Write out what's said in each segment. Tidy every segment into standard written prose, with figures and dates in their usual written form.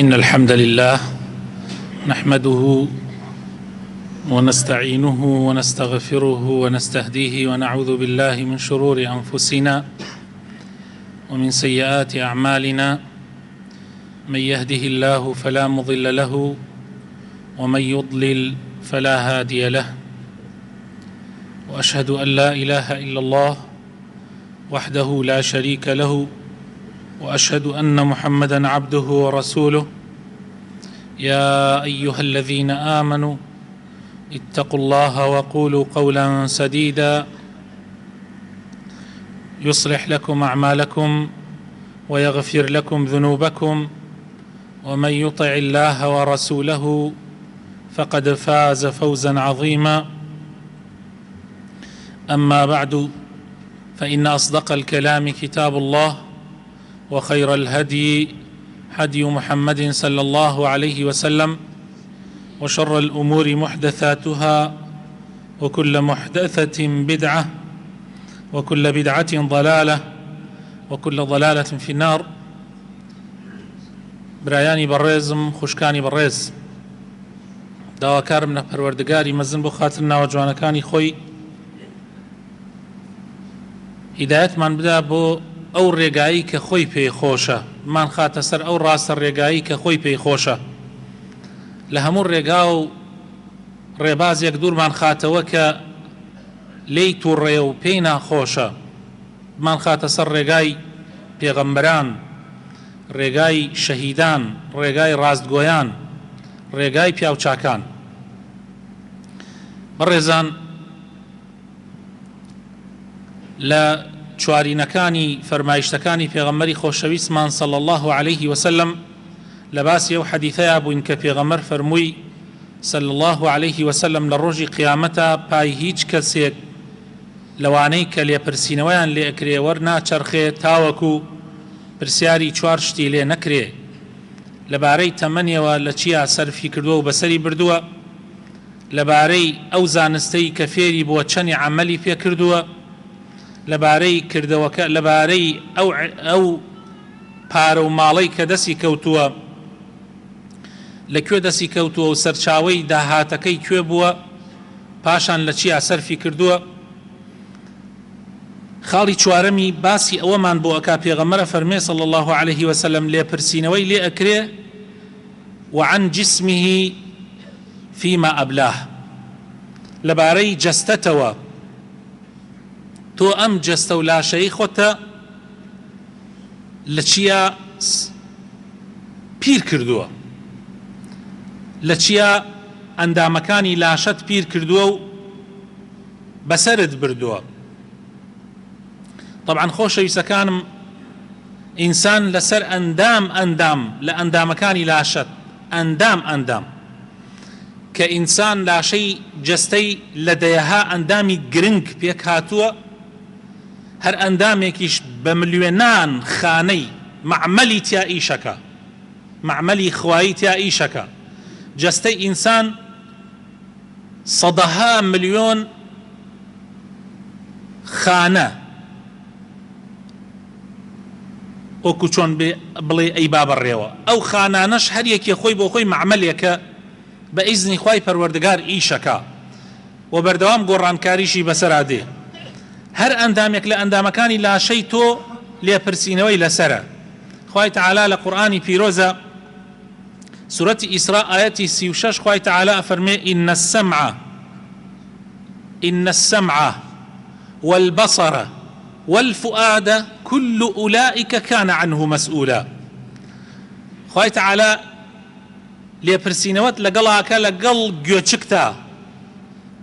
إن الحمد لله نحمده ونستعينه ونستغفره ونستهديه ونعوذ بالله من شرور أنفسنا ومن سيئات أعمالنا من يهده الله فلا مضل له ومن يضلل فلا هادي له وأشهد أن لا إله إلا الله وحده لا شريك له وأشهد أن محمدًا عبده ورسوله يا أيها الذين آمنوا اتقوا الله وقولوا قولا سديدا يصلح لكم أعمالكم ويغفر لكم ذنوبكم ومن يطع الله ورسوله فقد فاز فوزا عظيما أما بعد فإن أصدق الكلام كتاب الله وخير الهدي هدي محمد صلى الله عليه وسلم وشر الأمور محدثاتها وكل محدثة بدعة وكل بدعة ضلالة وكل ضلالة في النار. برایانی بەڕێزم خوشکانی بەڕێز، داواکارم لە پەروەردگاری مەزن بۆ خاتر ناوەجوانەکانی خۆی هیدایەتمان بدا بۆ ئەو ڕێگایی کە خۆی پێی خۆشە، مان خاتە سەر ئەو ڕاستە ڕێگایی کە خۆی پێی خۆشە. لە هەموو ڕێگا و ڕێبازێک دوورمان خاتەوە کە لێی تووڕێ و پێی ناخۆشە، مان خاتە سەر ڕێگای پێغەمبەران، ڕێگای شەهیدان، ڕێگای ڕاستگۆیان، ڕێگای پیاوچاکان. بەڕێزان، لە چوارینەکانی فەرمایشتەکانی پێغەمبەری خۆشەویستمان صلی الله عليه وسلم لە باسی ئەو حەدیثەیە بووین کە پێغەمبەر فەرمووی صلی الله عليه وسلم لە ڕۆژی قیامەتە پای هیچ کەسێک لەوانەی کە لێپرسینەوەیان لێ ئەکرێ وەرناچەرخێ تاوەکو پرسیاری چوار شتی لێ نەکرێ لەبارەی تەمەنیەوە لە چیا سەرفی کردووە و بەسەری بردووە، لەبارەی ئەو زانستەی کە فێری بۆ چەنی عەمەلی پێ کردووە، لەبارەی کردەوەکە، لەبارەی ئەو پارە و ماڵەی کە دەستی کەوتووە لەکوێ دەستی کەوتووە و سەرچاوەی داهاتەکەی کوێ بووە، پاشان لە چیا سەرفی کردووە. خاڵی چوارەمی باسی ئەوەمان بۆ ئەکا پێغەمبەرە فەرمێ صلی الله عليه وسلم لێپرسینەوەی لێ ئەکرێ وعن جسمه فيما أبلاه، لەبارەی جەستەتەوە تۆ ئەم جەستە و لاشەی خۆتە لە چیا پیر کردووە، لە چیا ئەندامەکانی لاشەت پیر کردووە و بەسەرت بردووە. طبعا خۆشەویستەکانم، ئینسان لەسەر ئەندام لە ئەندامەکانی لاشەت ئەندام کە ئینسان لاشەی جەستەی لە دەیەها ئەندامی گرنگ پێک هاتووە، هەر ئەندامێکیش بە ملیۆنان خانەی معمەلی تیا ئیشەکە، معمەلی خوایی تیا ئیشەکە. جەستەی ئینسان سەدەها ملیۆن خانە، وەکو چۆن بڵێ ئەی بابەڕێوە، ئەو خانانەش هەر یەکێ خۆی بۆ خۆی معمەلێکە بە ئیزنی خوای پەروەردگار ئیشەکە و بەردەوام گۆڕانکاریشی بەسەرا دێ. هەر ئەندامێک لە ئەندامەکانی لاشەی تۆ لێپرسینەوەی لەسەرە. خوای تەعالا لە قورئانی پیرۆزە سورەتی ئیسراء ئایەتی 36 خوای تەعالا ئەفەرمێ إن السمع والبصر والفؤاد كل أولئك كان عنه مسؤولا. خوای تەعالا لێپرسینەوەت لەگەڵاکە لەگەڵ گوێچکتا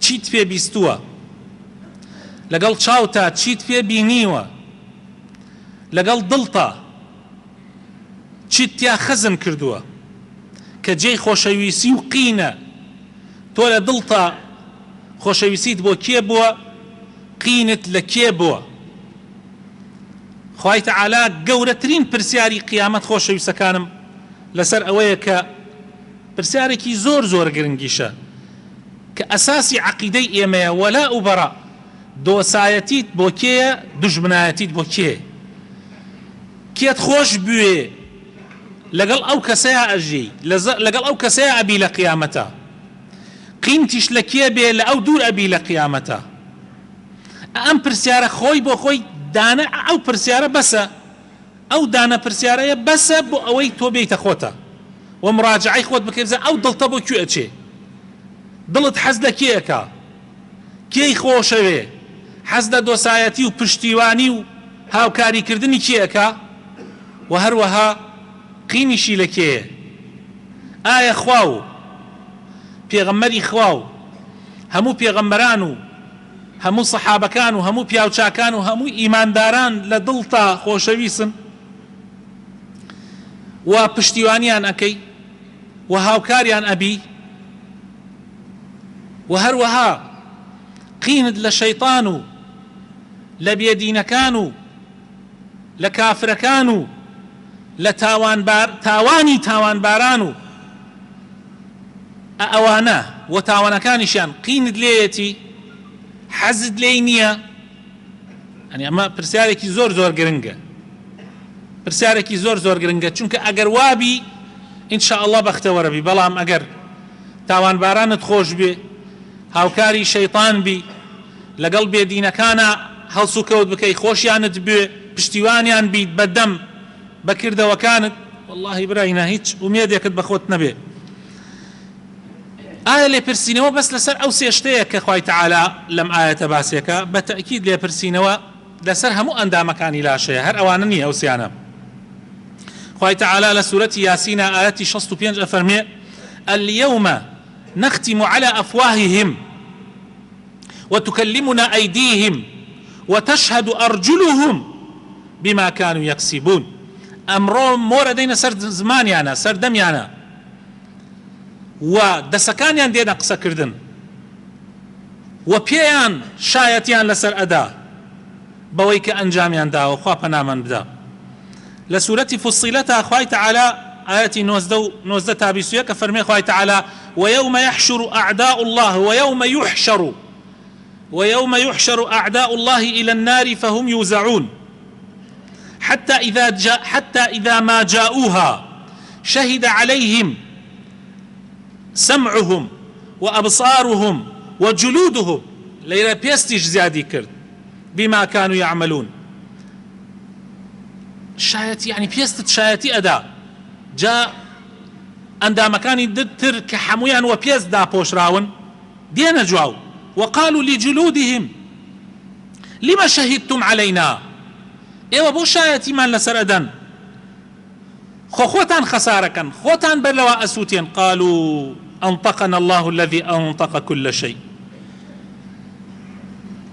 چیت پێ بیستووە، لەگەڵ چاوتا چیت پێ بینیوە، لەگەڵ دڵتا چیت تیا خەزم کردووە کە جێی خۆشەویستی و قینە. تۆ لە دڵتا خۆشەویستیت بۆ کێ بووە، قینت لە کێ بووە. خوای تەعالا گەورەترین پرسیاری قیامەت خۆشەویستەکانم لەسەر ئەوەیە کە پرسیارێکی زۆر گرنگیشە کە ئەساسی عەقیدەی ئێمەیە، وەلا و بەڕا، دۆسایەتیت بۆ کێیە، دوژمنایەتیت بۆ کێ، کێت خۆش بوێ لەگەڵ ئەو کەسەیە ئەژی لەگەڵ ئەو کەسەیە ئەبی لە قیامەتە قیمتیش لە کێ بێ لە ئەو دوور ئەبی لە قیامەتە ئەم پرسیارە خۆی بۆ خۆی دانە ئەو پرسیارە بەسە ئەو دانە پرسیارەیە بەسە بۆ ئەوەی تۆ بێیتە خۆتە و مراجعەی خۆت بکەی بزە ئەو دڵتە بۆ کوێ ئەچێ دڵت حەز لە کێیەکە کێی خۆشەوێ حەز لە دۆسایەتی و پشتیوانی و هاوکاریکردنی کێیەکە و هەروەها قیمیشی لە کێیە ئایا خوا و پێغەمبەری خوا و هەموو پێغەمبەران و هەموو سەحابەکان و هەموو پیاوچاکان و هەموو ئیمانداران لە دڵتا خۆشەویستن و پشتیوانیان ئەکەی و هاوکاریان ئەبی و هەروەها قینت لە شەیطان و لە بێدینەکان و لە کافرەکان و لە تاوانی تاوانباران و ئەوانە و تاوانەکانیشیان قینت لێیەتی حەزت لێی نییە ئەنی ئەمە پرسیارێکی زۆر زۆر گرنگە پرسیارێکی زۆر زۆر گرنگە چونکە ئەگەر وابی ئینشاءالله بەختەوەرەبی بەڵام ئەگەر تاوانبارانت خۆش بێ هاوکاری شەیطان بی لەگەڵ بێدینەکانە هەڵسوکەوت بکەی خۆشیانت بێ پشتیوانیان بیت بەدەم بەکردەوەکانت واللهی براینا هیچ ئومێدێکت بەخۆت نەبێ ئایا لێپرسینەوە بەس لەسەر ئەو سێشتەیە کە خوای تەعالا لەم ئاەتە باسێکە بە تەئکید لێپرسینەوە لەسەر هەموو ئەندامەکانی لاشەیە هەر ئەوانە نییە ئەو سیانە خوای تەعالا لە سورەتی یاسینە ئاەتی 65 ئەفەرمێ اليوم نختم على أفواههم وتكلمنا أيديهم وتشهد أرجلهم بما كانوا يكسبون أمرو مورا دينا سر زمانيانا سر دميانا ودسكانيان دينا قصة كردن وبيان شايتيان لسر أدا بويك أنجاميان دا وخوا بنامن بدا لسورة فصيلتها أخوي تعالى آياتي نوزدة تابيسوية كفرمي أخوي تعالى ويوم يحشر أعداء الله ويوم يحشر أعداء الله إلى النار فهم يوزعون حتى إذا ما جاءوها شهد عليهم سمعهم وأبصارهم وجلودهم ليرى بيستيج زيادي كرد بما كانوا يعملون شايتي يعني بيستت شايتي أدا جاء ئەندامەکانی دتر کە هەمویان وە پێست داپۆشراون دێنە جواو وقالوا لجلودهم لما شهدتم علينا ئێوە بۆ شایەتیمان لەسەر ئەدەن خۆتان خەسارەکەن خۆتان بەرلەوە ئەسووتێن قالوا أنطقنا الله الذي أنطق كل شيء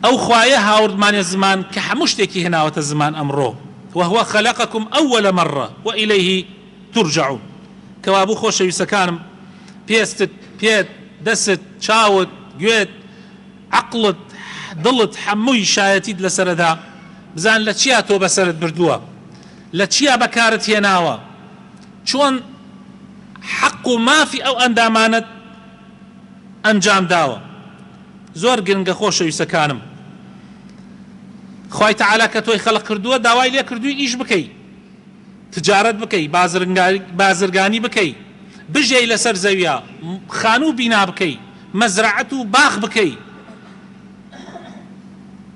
ئەو خوایە هاوردمانە زمان کە هەموو شتێکی هێناوەتە زمان ئەمڕۆ وهو خلقكم أول مرة وإليه ترجعون کەوابوو خۆشەویستەکانم پێستت پێت دەست چاوت گوێت عقلت دڵت هەمووی شایەتیت لەسەرەدا بزان لە چیا تۆ بەسەرت بردووە لە چیا بەکارت هێناوە چۆن حەق و مافی ئەو ئەندامانت ئەنجام داوە زۆر گرنگە خۆشەویستەکانم خوای تەعالا کە تۆی خەڵق کردووە داوای لێ کردووی ئیش بکەی تجارت بکەی بازرگانی بکەی بژێی لەسەر زەویە خانوو بینا بکەی مەزرعەت و باغ بکەی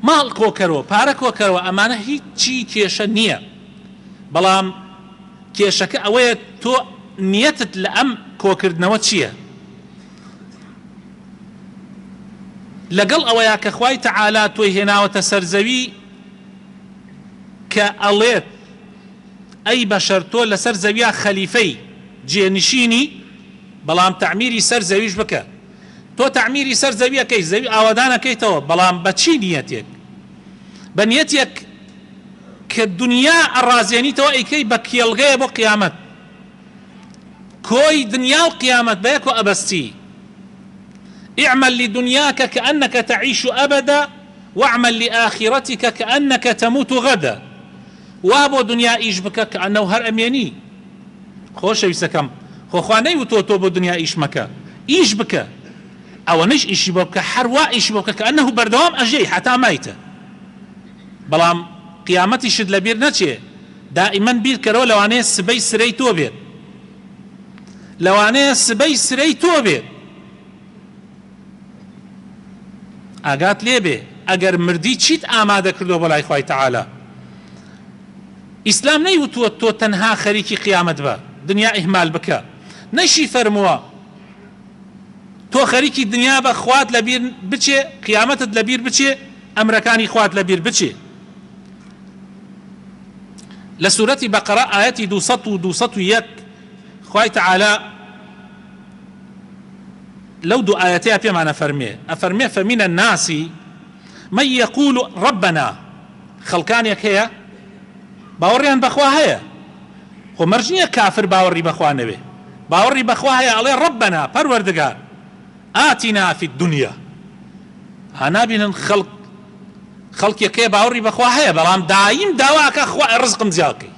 ماڵ کۆکەرەوە پارە کۆکەرەوە ئەمانە هیچی کێشە نییە بەڵام کێشەکە ئەوەیە تۆ نیەتت لە ئەم کۆکردنەوە چییە لەگەڵ ئەوەیە کە خوای تەعالا تۆی هێناوەتە سەرزەوی کە ئەڵێت ئەی بەشەر تۆ لەسەر زەویە خەلیفەی جێنشینی بەڵام تەعمیری سەر زەویش بکە تۆ تەعمیری سەر زەویەکەی زەوی ئاوادانەکەیتەوە بەڵام بە چی نیەتێک بە نیەتێک کە دنیا ئەڕازێنیتەوە ئەیکەی بە کێڵگەیە بۆ قیامەت کۆی دنیا و قیامەت بە یەک و ئەبەستی اعمل لدنياك كأنك تعيش أبدا واعمل لآخرتك كأنك تموت غدا وابو دنيا إيش بك كأنه هر أميني خوش يسكم خواني وتوتو بو دنيا إيش مكا إيش بك أو نش إيش بك حروا إيش بك كأنه بردوام أجي حتى ميت بلام قيامتي شد لبير نتشي دائما بير كرو لواني سبي سريتو بير لەوانەیە سبەی سرەی تۆ بێت ئاگات لێ بێ ئەگەر مردی چیت ئامادە کردو بەلای خوای تەعالا ئیسلام نەیوتووە تۆ تەنها خەریکی قیامەت بە دنیا ئیهمال بکە نەشی فەرمووە تۆ خەریکی دنیا بە خوات لەبیر بچێ قیامەتت لەبیر بچێ ئەمرەکانی خوات لەبیر بچێ لە سوورەتی بەقەرە ئایەتی 201 خوای تەعالا لو دو آياتها بيما أفرمي فمن الناس من يقول ربنا خلقان يكيا باوريان بخوا هيا خو مرجنية كافر باوري بخوا نبي باوري بخوا هيا عليه ربنا پروردگار آتنا في الدنيا هنا بين خلق يكيا باوري بخوا هيا بلام دايم داواك اخوا الرزق مزياكي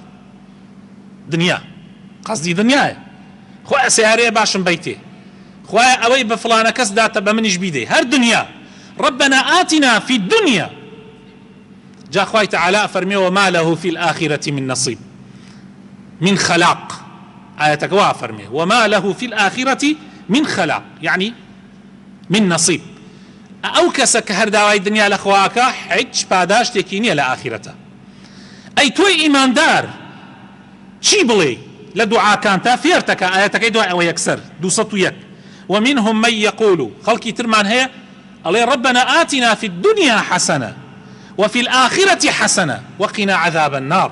دنيا قصدي دنيا خو سياريه باشم بيتي خوايا اوي بفلانه كس داتا بمنش بيدي هر دنيا ربنا آتنا في الدنيا جاء خواي تعالى فرمي وما له في الآخرة من نصيب من خلاق آياتك وافرمي وما له في الآخرة من خلاق يعني من نصيب او كسك هر داواي الدنيا لخواك حج باداش تكيني لآخرته اي توي ايمان دار شي بلي لدعاء كانتا فيرتك آياتك دعاء ويكسر 201 ومنهم من يقول خلقي ترمان هي الله ربنا آتنا في الدنيا حسنة وفي الآخرة حسنة وقنا عذاب النار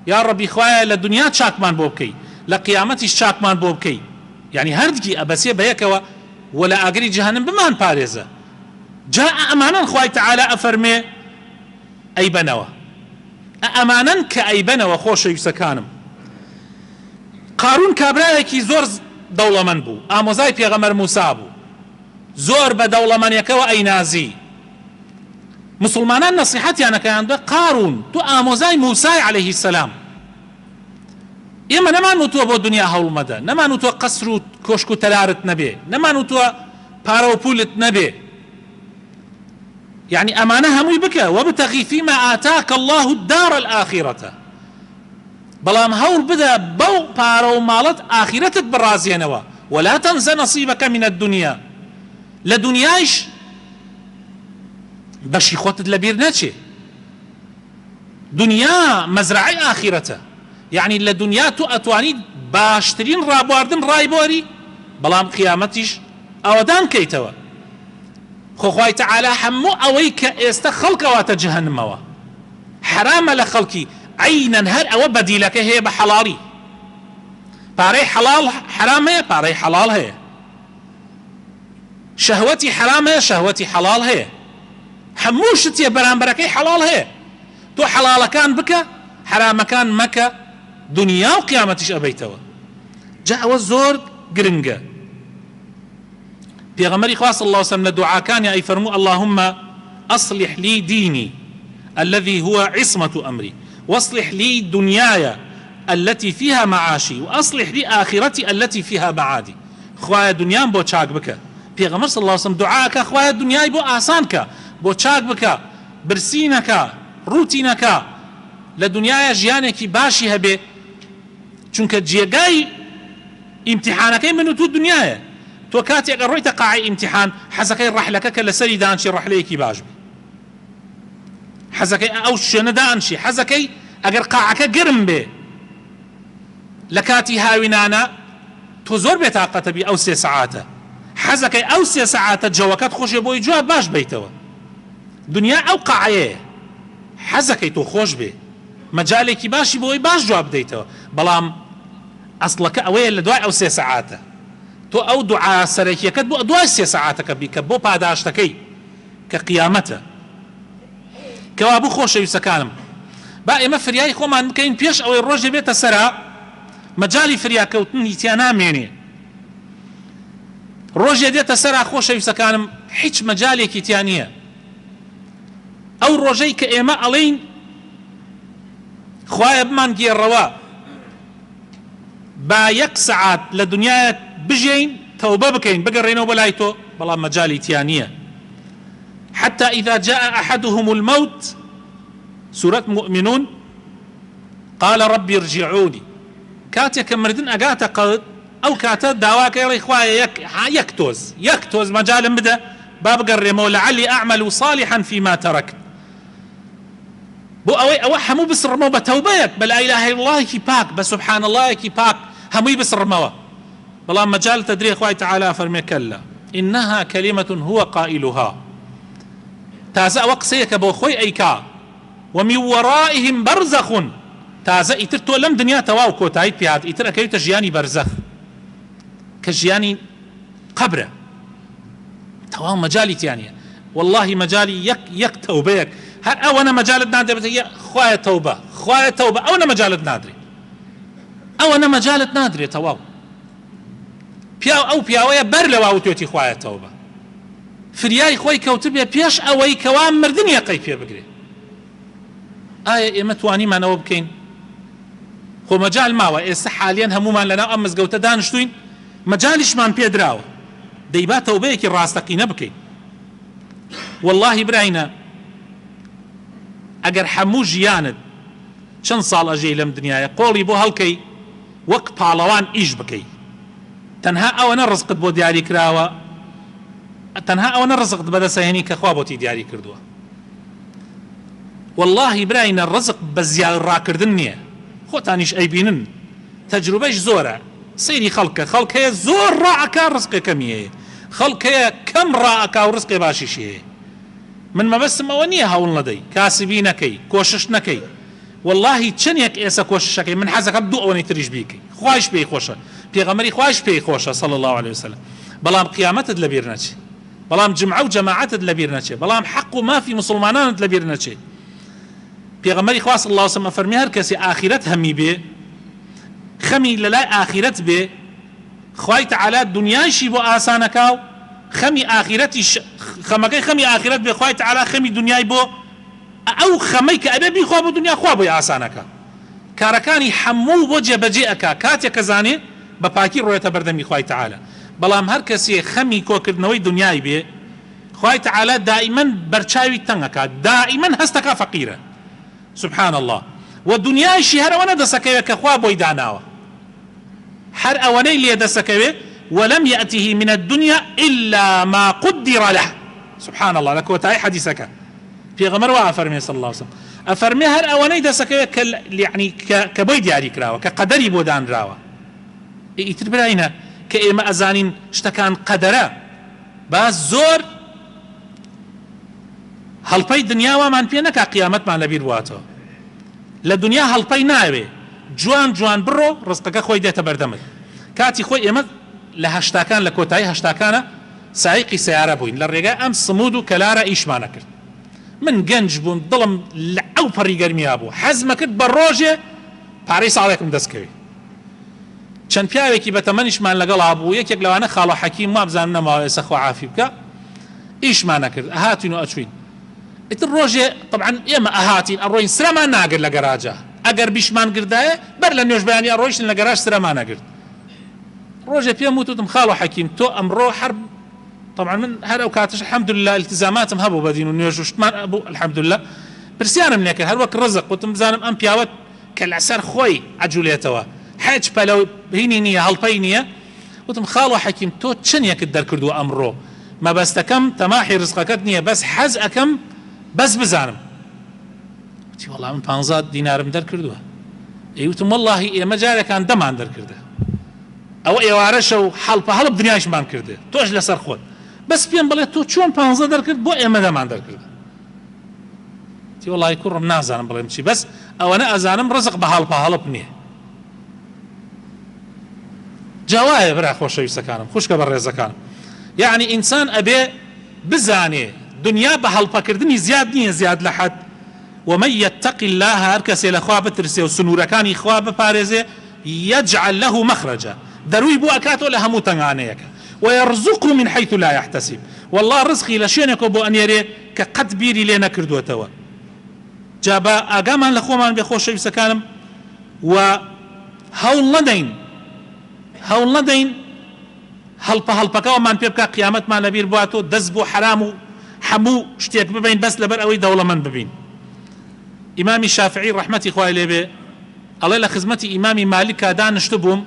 يا ربي خوايا للدنيا شاكمان بوبكي لقيامتي شاكمان بوبكي يعني هردكي أبسي بيكوا ولا أقري جهنم بمان باريزة جاء أمانا خواي تعالى أفرمي أي بنوا أمانا كأي بنوا خوش يسكانم قارون كابرايكي زور دەوڵەمەند بوو ئامۆزای پێغەمبەر موسا بوو زۆر بە دەوڵەمەندیەکەوە ئەینازی مسلمانان نەسیحەتیانەکەیان بە قارون تو ئامۆزای موسای عەلەیهی سەلام ئێمە نەمانوتووە بۆ دنیا هەوڵمەدە نەمانوتووە قەسر و کۆشک و تەلارت نەبێ نەمانوتووە پارە و پولت نەبێ يعني ئەمانە هەمووی بکە وابتغی فيما آتاك الله الدار الآخرة بلام هول بدا بو بارو مالت آخرتت برازينوا ولا تنسى نصيبك من الدنيا لدنياش بشي خوتت لبير ناتشي دنيا مزرعي آخرته يعني لدنيا تو أتواني باشترين رابواردن رايبوري بلام قيامتش أودان كيتوا خوخواي تعالى حمو أويك استخلق واتجهنموا حرام لخلقي عينا هر او بديلك هي بحلالي باري حلال حرام هي باري حلال هي شهوتي حرام هي شهوتي حلال هي حموشتي برامبركي حلال هي تو حلال كان بك حرام كان مك دنيا وقيامتش ابيتوا جاء الزور قرنقه بيغمري خاص الله وسلم الدعاء كان اي فرمو اللهم اصلح لي ديني الذي هو عصمة امري واصلح لي دنياي التي فيها معاشي واصلح لي آخرتي التي فيها معادي خوايا دنيام بو چاك بك پیغمبر صلى الله عليه وسلم دعاك خوايا دنياي بو آسانك بو چاك بك برسينك روتينك لدنياي جيانك باشي هبه چونك جيغاي امتحانك منو تو دنياي تو كاتي اگر رويت قاعي امتحان حزكي رحلك لسري دانشي رحليكي باجبي حزكي او شندانشي حزكي اگر قاعك قرم بي لكاتي هاوينانا تزور بطاقة بي او 3 ساعات حزكي او 3 ساعات جوكات خوش بوي جواب باش بيتوا دنيا او قاعية حزكي تو خوش بي مجالك باشي بوي باش جواب ديتوا بلام اصلك اوي لدواء او 3 ساعات تو او دعاء سريكي كتبو دواء 3 ساعات بيك بو پاداشتكي كقيامته كوابو خوش يسكانم با ئێمە فریای خۆمان بکەین پێش ئەوەی ڕۆژێ بێتە سەرا مەجای فریاکەوتنی تیا نامێنێ ڕۆژێ دێتە سەرا خۆشەویستەکانم هیچ مەجالێکی تیا نییە ئەو ڕۆژەی کە ئێمە ئەڵێین خوایە بمان گێڕەوە با 1 سەعات لە دنیایە بژین تەوبە بکەین بگەڕێنەوە بەلای تۆ بەڵام مەجالی تیا نییە حتى إذا جاء أحدهم الموت سورة مؤمنون قال ربي ارجعوني كاتك مردن أقاتا قد ئەو کاتە داواکەی ڕێی خوایە یەک تۆز مەجالم بدە با بگەڕێمەوە لەعلی ئەعمل صالحا فيما تركت بۆ ئەوە هەموو بسڕمەوە بە تەوبەیەک بە لا إله إلا الله پاک بە سبحان الله پاک هەمووی بسڕمەوە بەڵام مەجال تەدرێ خوای تعالی فەرمێ کەلا إنها كلمة هو قائلها تازە ئەوە قسەیەکە بۆ خۆی ئەیکا ومن ورائهم برزخ تازە ئیتر تۆ لەم دنیا تەواو کۆتاییت پێهات ئیتر ئەکەویتە ژیانی بەرزەخ کە ژیانی قەبرە تەواو مەجالی تیانە والله مەجالی یەک تەوبەیەک هەر ئەوەنە مەجالت نادرێت بێتە خوایە تەوبە ئەوەنە مەجالت نادرێت ئەوەنە مەجالت نادرێت تەواو ئەو پیاوەیە بەر لەوا وتێتی خوایە تەوبە فریای خۆی کەوت بێ پێش ئەوەی کەوا مردنی یەقەی پێ بگرێت ئایا ئێمە توانیمانەوە بکەین خۆ مەجال ماوە ئێستا حالیان هەمومان لەناو ئەم مزگەوتە دانیشتوین مەجالیشمان پێدراوە دەیبا تەوبەیەکی ڕاستەقینە بکەین والله براینە ئەگەر هەموو ژیانت چەند ساڵ ئەژەی لەم دنیاە قۆڵی بۆ هەڵکەی وەک پاڵەوان ئیش بکەی تەنها ئەوەنە ڕزقت بۆ دیاری کراوە تەنها ئەوەنە ڕزقت بەدەسەهێنی کە خوا بۆتی دیاری کردووە والله براینە ڕزق بە زیاد ڕاکردن نییە خۆتانیش ئەیبینن تەجروبەش زۆرە سەیری خەڵکەیە زۆر ڕائەکا ڕزقێ کەمی هەیە خەڵکەیە کەم ڕائەکا و ڕزقێ باشیش هەیە من مەبەستم ئەوە نییە هەوڵ نەدەی کاسبی نەکەی کۆشش نەکەی والله چەندێک ئێستا کۆششەکەی من حەزەکەم دوو ئەوەی تریش بیکەی خوایش پێی خۆشە پێغەمبەری خوایش پێی خۆشە صلی الله عليه وسلم بەڵام قیامەتت لەبیر نەچێ بەڵام جمعە و جەماعەتت لەبیر نەچێ بەڵام حەق و مافی مسلمانانت لەبیر نەچێ پێغەمبەری خوا صلی الله عليه وسلم فەرمی هەر کەسێ ئاخرەت هەمی بێ خەمی لەلای ئاخرەت بێ خوای تعالی دنیاشی بۆ ئاسانەکا و خەمی ئاخرەتیش خەمەکەی خەمی ئاخرەت بێ خوای تعالی خەمی دنیای بۆ ئەو خەمەی کە ئەبێ بیخوا بۆ دنیا خوا بۆی ئاسانەکە کارەکانی هەموو بۆ جێبەجێ ئەکا کاتێک کە زانێ بە پاکی ڕۆیەتە بەردەمی خوای تعالی بەڵام هەر کەسێ خەمی کۆکردنەوەی دنیای بێ خوای تعالی دائیمەن بەرچاوی تەنگەکات دائیمەن هەستەکە فەقیرە سبحان الله و دنیایشی هەر ئەوەنە دەسەکەوێت کە خوا بۆی داناوە هەر ئەوەنەی لێ دەسەکەوێت ولم يأته من الدنيا إلا ما قدر له سبحان الله لك وتاي حديثك في غمر وأفرمي صلى الله عليه وسلم أفرمي هر أواني دسك يعني كبوي دياري كراوة كقدري بودان راوة يتربراينا كإما أزانين اشتكان قدرا باز زور هەڵپەی دنیاوامان پێ نەکا قیامەتمان لەبیر بواتەوە لە دنیا هەڵپەی ناوێ جوان بڕۆ ڕزقەکە خۆی دێتە بەردەمت کاتی خۆی ئێمە لە هەشتاکان لە کۆتایی هەشتاکانە سایقی سیارە بووین لە ڕێگای ئەم سمود و کەلارە ئیشمانە کرد من گەنج بووم دڵم لە ئەو پەڕی گەرمیا بوو حەزمە کرد بە ڕۆژێ پارەی ساڵێکم دەستکەوی چەند پیاوێکی بەتەمەنیشمان لەگەڵا بوو یەکێک لەوانە خاڵە حەکیم وا بزانم نەماوە ئێستا خوا عافی بکە ئیشمانە کرد ئەهاتین و ئەچوین ئیتر ڕۆژێ طبعا ئێمە ئەهاتین ئەڕۆین سرەمان ناگرت لە گەراجە ئەگەر بیشمان گردایە بەر لە نوێژبەیانی ئەڕۆیشتن لە گەراج سرەمان نەگرت ڕۆژێ پێم وتم خاڵە حەکیم تۆ ئەمڕۆ حرب طبعا من هەر ئەو کاتش الحەمدولله التزاماتم هەبوو بەدین و نوێژ و شتمان ئەبوو الحەمدولله پرسیارم لێ کرد هەر وەک ڕزق وتم بزانم ئەم پیاوەت کە لەسەر خۆی ئەجوولێتەوە حەج پەلە هینی نییە هەڵپەی نییە وتم خاڵە حەکیم تۆ چنیەکت دەرکردووە ئەمڕۆ مەبەستەکەم تەماحی ڕزقەکەت نییە بەس حەز ئەکەم بەس بزانم وتی وەڵام من 15 دینارم دەرکردووە ئەیوتم وەڵڵاهی ئێمە جارێکان دەمان دەرکردە ئەوە ئێوارەشە و هەڵپە دنیاشمان کردێ تۆش لەسەر خۆت بەس پێم بڵێ تۆ چۆن 15 دەرکرد بۆ ئێمە دەمان دەرکردە تی وەڵڵاهی کوڕم نازانم بڵێم چی بەس ئەوەنە ئەزانم ڕزق بە هەڵپ نییە جاوایە برا خۆشەویستەکانم خوشکە بە ڕێزەکانم یعنی ئینسان ئەبێ بزانێ دنیا بە هەڵپەکردنی زیاد نییە زیاد لە حەد ومن يتق الله هەر کەسێ لە خوا بترسێ و سنوورەکانی خوا بپارێزێ يجعل له مخرجا دەروی بۆ ئەکاتەوە لە هەموو تەنگانەیەکە ويرزقه من حيث لا يحتسب والله ڕزقی لە شوێنێکەوە بۆ ئەنێرێ کە قەت بیری لێ نەکردوێتەوە جا بە ئاگامان لە خۆمان بێ خۆشەویستەکانم و هەوڵ نەدەین هەڵپەکەوەمان پێ بکە قیامەتمان لەبیر بواتەوە دەست بۆ حرام و هەموو شتێک ببین بەس لەبەر ئەوەی دەوڵەمەند ببین ئیمامی شافعی ڕەحمەتی خوای لێبێ ئەڵێ لە خزمەتی ئیمامی مالیکا دانیشت بووم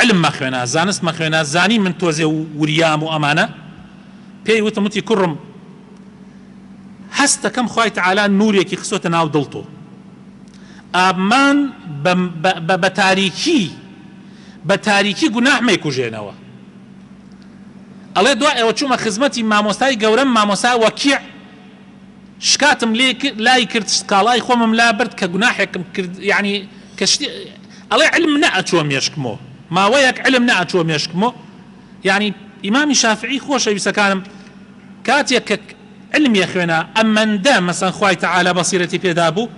علم مەخوێنە زانست مەخوێنە زانی من تۆزێ وریام و ئەمانە پێی وتم وتی کوڕم هەستەکەم خوای تەعالا نورێکی خسۆتە ناو دڵتۆ ئابمان بە تاریکی گوناح مەیکوژێنەوە ئەڵێ دوای ئەوە چوومە خزمەتی مامۆستای گەورەم مامۆستا وەکیع شکاتم لای کرد سکاڵای خۆمم لا برد کە گوناحێکم کرد یعنی ئەڵێ علم نەئەچووە مێشکمەوە ماوەیەک علم نەئەچووە مێشکمەوە یعنی ئیمامی شافعی خۆشەویستەکانم کاتێک کە علمی خوێنە ئەمەندە مەسەن خوای تەعالا بەسیرەتی پێدا بوو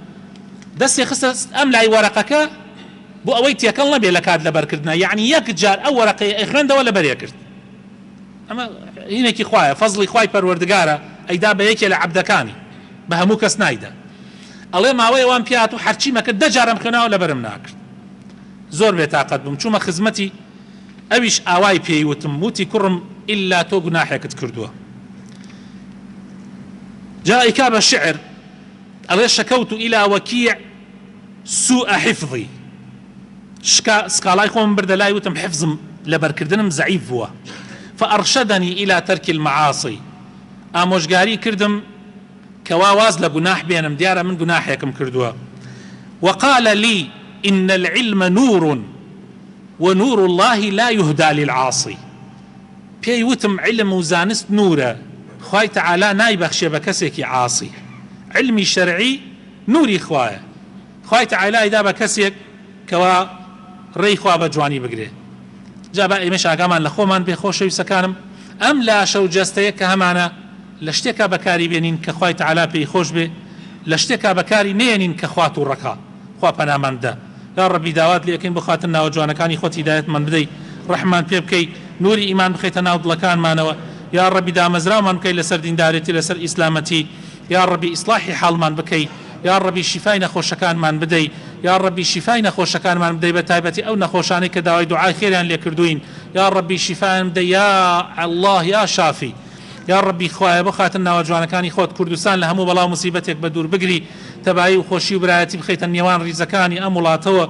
دەستی خستە ئەم لای وەرەقەکە بۆ ئەوەی تێکەڵ نەبێ لە کات لەبەرکردنە یعنی یەک جار ئەو وەرەقەی ئەیخوێندەوە لەبەرێ کرد ئەمە هینێکی خوایە فەزڵی خوای پەروەردگارە ئەیدا بە یەکێ لە عەبدەکانی بە هەموو کەس نایدا ئەڵێ ماوەی ئەوان پێات و هەرچی مەکرد 10 جارم خوێناوە لەبەرم ناکرد زۆر بێتاقەت بووم چوومە خزمەتی ئەویش ئاوای پێی وتم وتی کوڕم ئیلا تۆ گوناحێکت کردووە جائك بالشعر ألا شكوت إلى وكيع سوء حفظي سكالاي خوم برد لا يوتم حفظ لبركردنم زعيف هو فأرشدني إلى ترك المعاصي آموشگاری كردم كواواز لقناح بينم ديارة من قناح يكم كردوا وقال لي إن العلم نور ونور الله لا يهدى للعاصي بيوتم علم وزانست نورا خوای تعالی نایبەخشێ بە کەسێکی عاسی علمی شەرعی نوری خوایە خوای تعالی دا بە کەسێک کەوا ڕێی خوا بە جوانی بگرێ جا بە ئێمەش ئاگامان لە خۆمان بێ خۆشەویستەکانم ئەم لاشە و جەستەیە کە هەمانە لە شتێکا بەکاری بێنین کە خوای تعالی پێی خۆش بێ لە شتێکا بەکاری نێنین کە خوات و ڕەکا خوا پەناماندا یا ڕەبی داوات لێ یەکەین بۆ خاتر ناوە جوانەکانی خۆت هیدایەتمان بدەی ڕەحمان پێ بکەی نوری ئیمان بخەیتە ناو دڵەکانمانەوە يا ربي دامزرامان بكي لسر دينداريتي لسر إسلامتي يا ربي إصلاحي حالمان بكي يا ربي شفاي نخوشكان من بدي يا ربي شفاي نخوشكان من بدي بتايبتي أو نخوشاني كداوي دعاء خيران ليكردوين يا ربي شفاي بدي يا الله يا شافي يا ربي خوايا بخاتنا وجوانكاني خوت كردستان لهمو بلا مصيبتك بدور بقري تبعي وخوشي وبرايتي بخيت النيوان ريزكاني أمولاتوا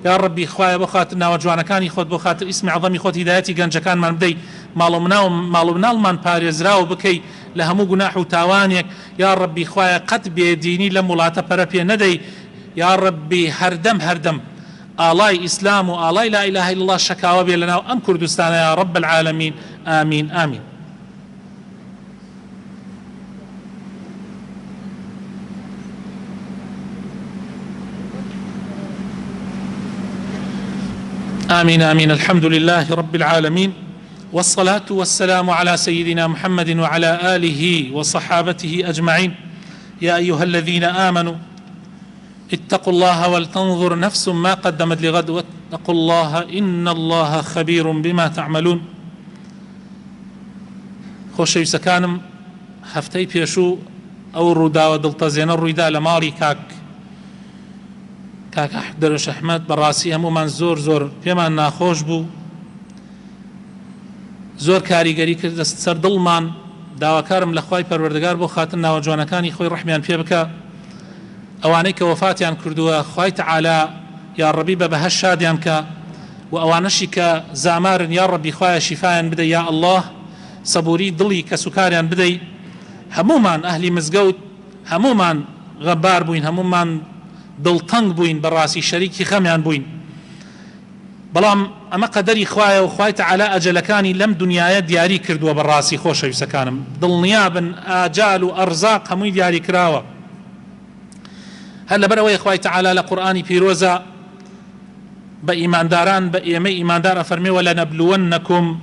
يا ربي خوايا بخاتنا وجوانكاني خوت بخاطر اسم عظمي خوت هدايتي گەنجەکان من بدەی ماڵ و مناڵمان پارێزراوە بکەی لە هەموو گوناح و تاوانێک یا ربی خوایە قەت بێدینی لە وڵاتە پەرە پێ نەدەی یا ربی هەردەم ئاڵای ئیسلام و ئاڵای لا إله إلا الله شەکاوە بێ لەناو ئەم کوردستانە یا رب العالمین آمین آمین آمين آمين الحمد لله رب العالمين والصلاة والسلام على سيدنا محمد وعلى آله وصحابته أجمعين يا أيها الذين آمنوا اتقوا الله ولتنظر نفس ما قدمت لغد واتقوا الله إن الله خبير بما تعملون خۆشەویستەکانم هەفتەی پێشوو ئەو ڕووداوە دڵتەزێنە ڕوویدا لە ماڵی کاک دەرەش ئەحمەد بەڕاستی هەمومان زۆر پێمان ناخۆش بوو زۆر کاریگەری کرد سەر دڵمان داواکارم لە خوای پەروەردگار بۆ خاتر ناوە جوانەکانی خۆی ڕەحمیان پێ بکە ئەوانەی کە وەفاتیان کردووە خوای تەعالا یا ڕەبی بە بەهەشت شادیان کە و ئەوانەشی کە زامارن یا ڕەبی خوایە شیفایان بدەی یا ئەڵڵاه سەبووری دڵی کە سوکاریان بدەی هەمومان ئەهلی مزگەوت هەمومان غەبار بووین هەمومان دڵتەنگ بووین بەڕاستی شەریکی خەمیان بووین بەڵام ئەمە قەدەری خوایە و خوای تەعالا ئەجەلەکانی لەم دنیاە دیاری کردووە بەڕاستی خۆشەویستەکانم دڵنیابن ئاجال و ئەرزاق هەمووی دیاری کراوە هەر لەبەرەوەی خوای تەعالا لە قورئانی پیرۆزە بە ئیمانداران بە ئێمەی ئیماندار ئەفەرمێ وَلَنَبْلُوَنَّكُمْ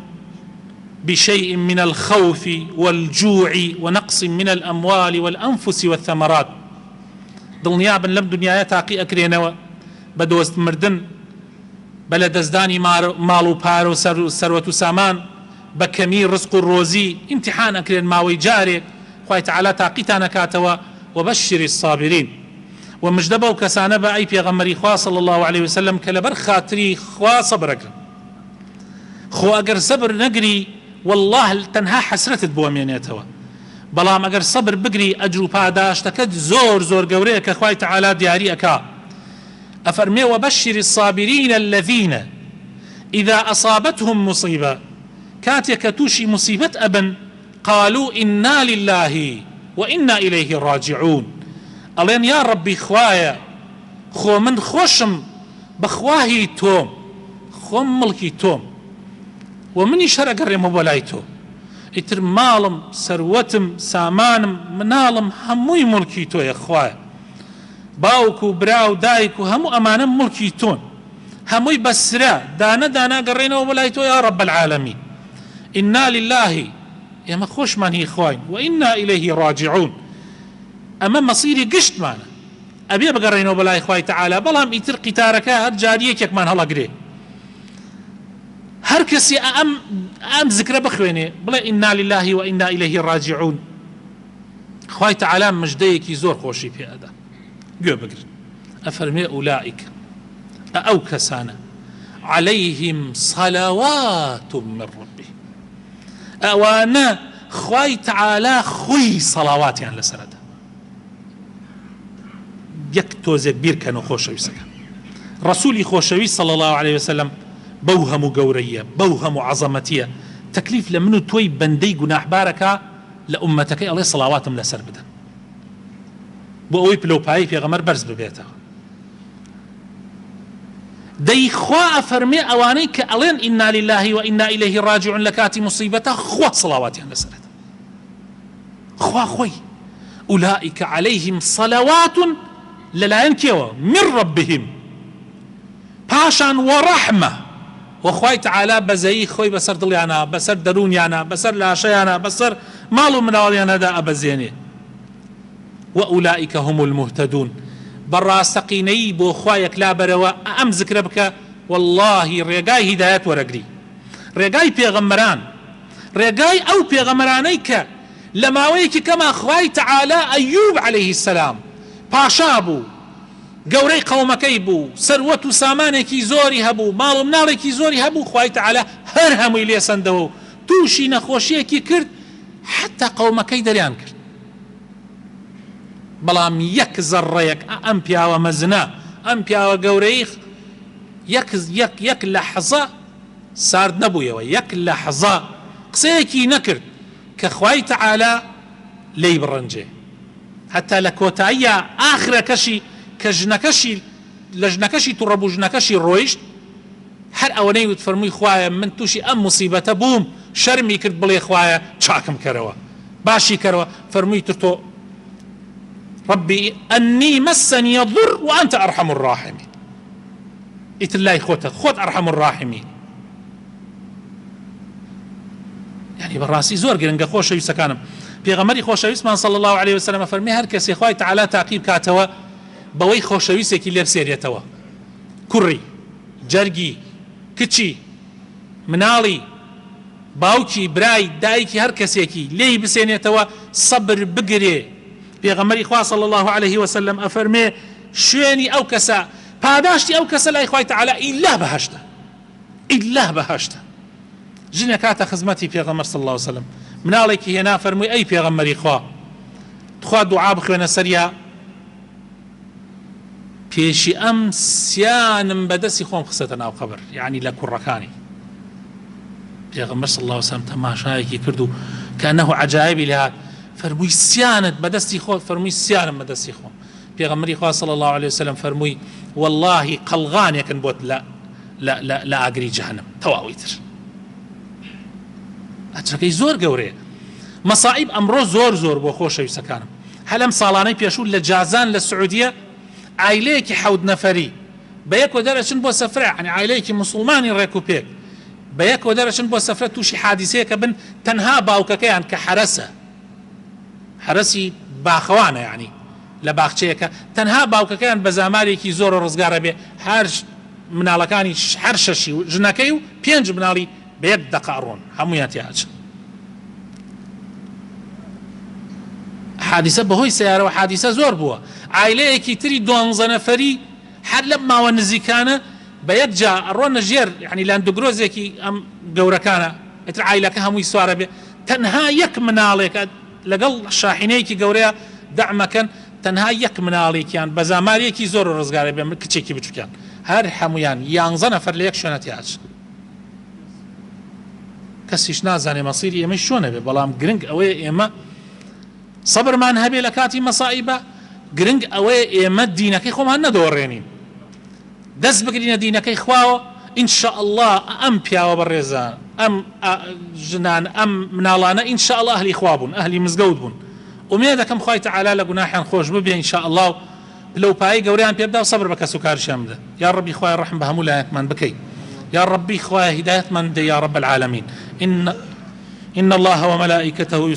بشيء من الخوف والجوع ونقص من الأموال والأنفس والثمرات دڵنیابن لەم دنیاە تاقی ئەکرێنەوە بە دۆست مردن بە لە دەستدانی ماڵ و پارە و سەروەت و سامان بە کەمی ڕزق و ڕۆزی ئیمتیحان ئەکرێن ماوەی جارێک خوای تەعالا تاقیتان ئەکاتەوە وبەشری الصابرین و مژدە بەو کەسانە بە ئەی پێغەمبەری خوا صلی الله عليه وسلم کە لەبەر خاتری خوا سەبرەکەن خۆ ئەگەر سەبر نەگری والله تەنها حەسرەتت بۆ مێنێتەوە بەڵام ئەگەر سەبر بگری ئەجر و پاداشتەکەت زۆر گەورەیە کە خوای تەعالا دیاری ئەکا ئەفەرمێ وبەشر الصابرین الذین إذا أصابتهم مصيبة كاتك توشي مصيبة أبن قالوا إنا لله وإنا إليه راجعون ألين يا ربي خوايا خو من خوشم بخواهي توم خو ملكي توم ومني شرق الرمو بلايتو اتر مالم سروتم سامانم منالم هموي ملكي تو يا خوايا باوكو براو دايكو همو أمانم ملكي تون هموي بسرا دانا دانا قرينا وبلايتو يا رب العالمين إنا لله يا مخوش من هي خواين وإنا إليه راجعون أما مصيري قشت معنا أبي بقرينا وبلاي خواي تعالى بلام إتر قتاركا هرجاريك يكمان هلا قري هر كسي أم ذكر بخويني بلا إنا لله وإنا إليه راجعون خواي تعالى مجديك زور خوشي في هذا قو بقر أفرمي أولئك أو كسانا عليهم صلوات من ربهم أوانا خواي تعالى خوي صلوات يعني لسرده يكتوزك بير كانوا خوشويسك رسولي خوشوي صلى الله عليه وسلم بوهم قورية بوهم عظمتية تكليف لمنو توي بندي قناح باركة لأمتك الله صلواتهم لسر بدن بووي بلو باي في غمر برز ببيته دي خوا فرمي أوانيك ألين إنا لله وإنا إليه راجعون لكاتي مصيبته خوا صلواتهم لسر خوا خوي أولئك عليهم صلوات للاين كيوا من ربهم باشان ورحمة وخواي تعالى بزي خوي بسر دليانا بسر درونيانا بسر لاشيانا بسر مالو من أوليانا دا أبزيني وأولئك هم المهتدون براستقيني بو خوايك لا بروا أم ذكر بك والله ريقاي هدايات ورقري ريقاي بيغمران ريقاي أو بيغمرانيك لماويك كما خواي تعالى أيوب عليه السلام پاشابو گوري قومكي بو سروت سامانكي زوري هبو مالو منالكي زوري هبو خواي تعالى هر همو إليه سندهو توشي نخوشيكي كرد حتى قومكي دريان كرد بلام يك زريك أمبيا ومزنا أمبيا وقوريخ يك لحظة سارد نبويا ويك لحظة قسيكي نكرد كخواي تعالى لي برنجي حتى لكوتايا آخر كشي كجنكشي لجنكشي تربوجنكشي رويشت هر أولي وتفرمي خوايا من توشي أم مصيبة بوم شرمي كرد بلي خوايا تشاكم كروا باشي كروا فرمي ترتو ربي أني مسني الضر وأنت أرحم الراحمين إتلاي خوت أرحم الراحمين يعني براسي زور قرنقا خوش يسكانم پێغەمبەری خۆشەویستمان صلى الله عليه وسلم فەرمی هەر کەسێ خوای تعالی تاقیب کاتەوە بەوەی خۆشەویستێکی لێ بسێرێتەوە کوڕی جەرگی کچی مناڵی باوکی برای دایکی هەر کەسێکی لێی بسێنێتەوە سەبر بگرێ پێغەمبەری خوا صلى الله عليه وسلم ئەفەرمێ شوێنی ئەو کەسە پاداشتی ئەو کەسە لای خوای تعالی ئیلا بەهەشتە ئیلا بەهەشتە ژنێ کاتە خزمەتی پێغەمبەر صلى الله عليه وسلم مناڵێکی هێنا فەرمووی ئەی پێغەمبەری خوا دوعا بخوێنە سەریا پێشی ئەم سیانم بەدەستی خۆم خستە ناو قەبر یعنی لە کوڕەکانی پێغەمبەر صلى الله عليه وسلم تەماشایەکی کرد و کەنەهو عەجایبی لێهات فەرمووی سیانت بەدەستی خۆت فەرمووی سیانم بەدەستی خۆم پێغەمبەری خوا صلى الله عليه وسلم فەرمووی والله قەڵغانێکن بۆت لە ئاگری جەهەنەم تەواوی تر ئەجرەکەی زۆر گەورەیە مەسائب ئەمڕۆ زۆر بۆ خۆشەویستەکانم هەلەم ساڵانەی پێشوو لە جازان لە سعودیە عایلەیەکی 7 نەفەری بەیەکەوە دەرەچن بۆ سەفرە یعنی عایلەیەکی موسڵمانی ڕێک و پێک بەیەکەوە دەرەچن بۆ سەفرە تووشی حادیسەیەکە بن تەنها باوکەکەیان کە حەرەسە حەرەسی باخەوانە یعنی لە باخچەیەکە تەنها باوکەکەیان بە زامارێکی زۆر و ڕزگارە بێ هەر مناڵەکانی هەر شەشی و ژنەکەی و 5 مناڵی بيك دقارون همويان تياج حادثة بهوي سيارة وحادثة زور بوا عائلة كي تري دوانزة نفري حد لما ونزيكانا بيك جا الرون جير يعني لان دقروز كي ام قوركانا اتر عائلة كهموي سوارة بي تنها يك مناليك لقل شاحنيك قوريا دعمكا تنها يك مناليك يعني بزاماريكي زور رزقاري بي كتشيكي بچوكيان هر همويان يانزة نفر ليك شونا تياج کەسیش نازانێ مەسیری ئێمە شۆنە بێ بەڵام گرنگ ئەوەیە ئێمە سەبرمان هەبێ لە کاتی مەسائیبە گرنگ ئەوەیە ئێمە دینەکەی خۆمان نەدۆڕێنین دەست بگرینە دینەکەی خواوە ئینشاء الله ئەم پیاوە بەڕێزان ئەم ژنان ئەم مناڵانە ئینشاء الله ئەهلی خوا بوون ئەهلی مزگەوت بوون ومێ دەکەم خوای تەعالا لە گوناحیان خۆش ببێ ئینشاء الله لەو پایی گەوریان پێ بدە و سەبر بە کەس و کاریشیان بدە یا ڕەبی خوای ڕەحم بە هەموو لایەکمان بکەی يا ربي خواه هداية من يا رب العالمين إن الله وملائكته